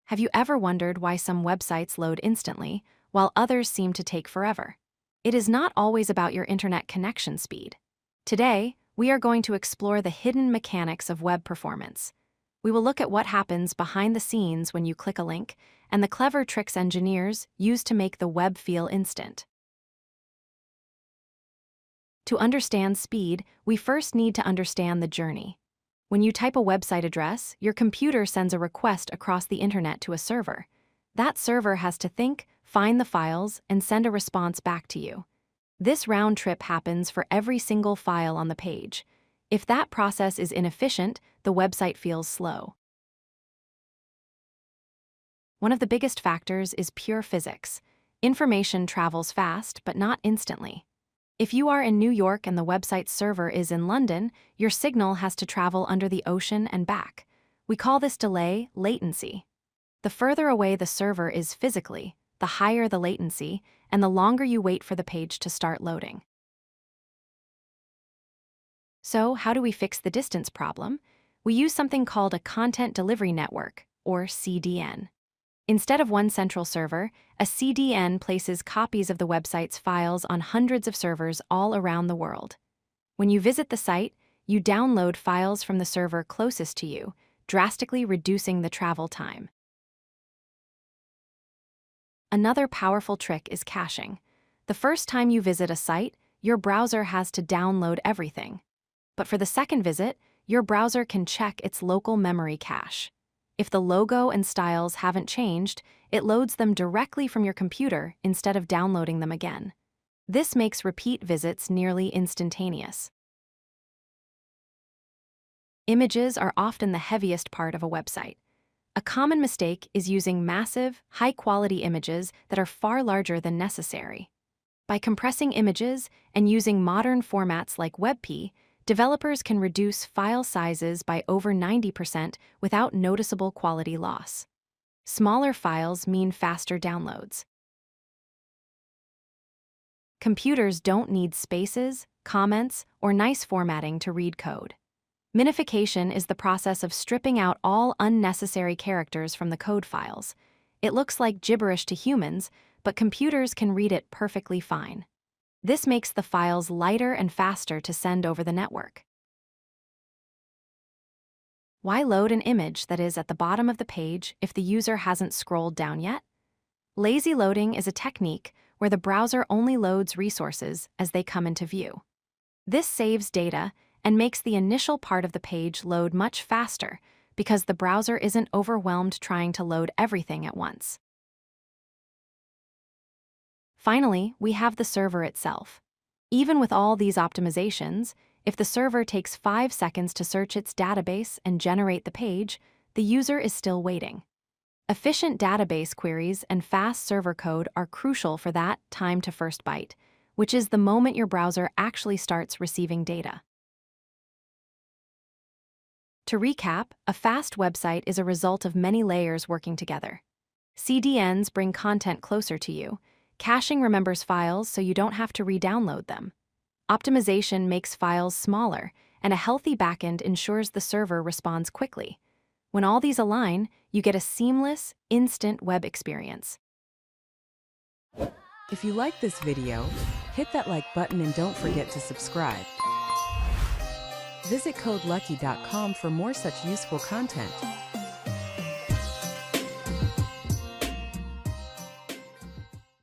Have you ever wondered why some websites load instantly, while others seem to take forever? It is not always about your internet connection speed. Today, we are going to explore the hidden mechanics of web performance. We will look at what happens behind the scenes when you click a link, and the clever tricks engineers use to make the web feel instant. To understand speed, we first need to understand the journey. When you type a website address, your computer sends a request across the internet to a server. That server has to think, find the files, and send a response back to you. This round trip happens for every single file on the page. If that process is inefficient, the website feels slow. One of the biggest factors is pure physics. Information travels fast, but not instantly. If you are in New York and the website's server is in London, your signal has to travel under the ocean and back. We call this delay latency. The further away the server is physically, the higher the latency, and the longer you wait for the page to start loading. So, how do we fix the distance problem? We use something called a content delivery network, or CDN. Instead of one central server, a CDN places copies of the website's files on hundreds of servers all around the world. When you visit the site, you download files from the server closest to you, drastically reducing the travel time. Another powerful trick is caching. The first time you visit a site, your browser has to download everything. But for the second visit, your browser can check its local memory cache. If the logo and styles haven't changed, it loads them directly from your computer instead of downloading them again. This makes repeat visits nearly instantaneous. Images are often the heaviest part of a website. A common mistake is using massive, high-quality images that are far larger than necessary. By compressing images and using modern formats like WebP, developers can reduce file sizes by over 90% without noticeable quality loss. Smaller files mean faster downloads. Computers don't need spaces, comments, or nice formatting to read code. Minification is the process of stripping out all unnecessary characters from the code files. It looks like gibberish to humans, but computers can read it perfectly fine. This makes the files lighter and faster to send over the network. Why load an image that is at the bottom of the page if the user hasn't scrolled down yet? Lazy loading is a technique where the browser only loads resources as they come into view. This saves data and makes the initial part of the page load much faster because the browser isn't overwhelmed trying to load everything at once. Finally, we have the server itself. Even with all these optimizations, if the server takes 5 seconds to search its database and generate the page, the user is still waiting. Efficient database queries and fast server code are crucial for that time to first byte, which is the moment your browser actually starts receiving data. To recap, a fast website is a result of many layers working together. CDNs bring content closer to you. Caching remembers files so you don't have to re-download them. Optimization makes files smaller, and a healthy backend ensures the server responds quickly. When all these align, you get a seamless, instant web experience. If you like this video, hit that like button and don't forget to subscribe. Visit codelucky.com for more such useful content.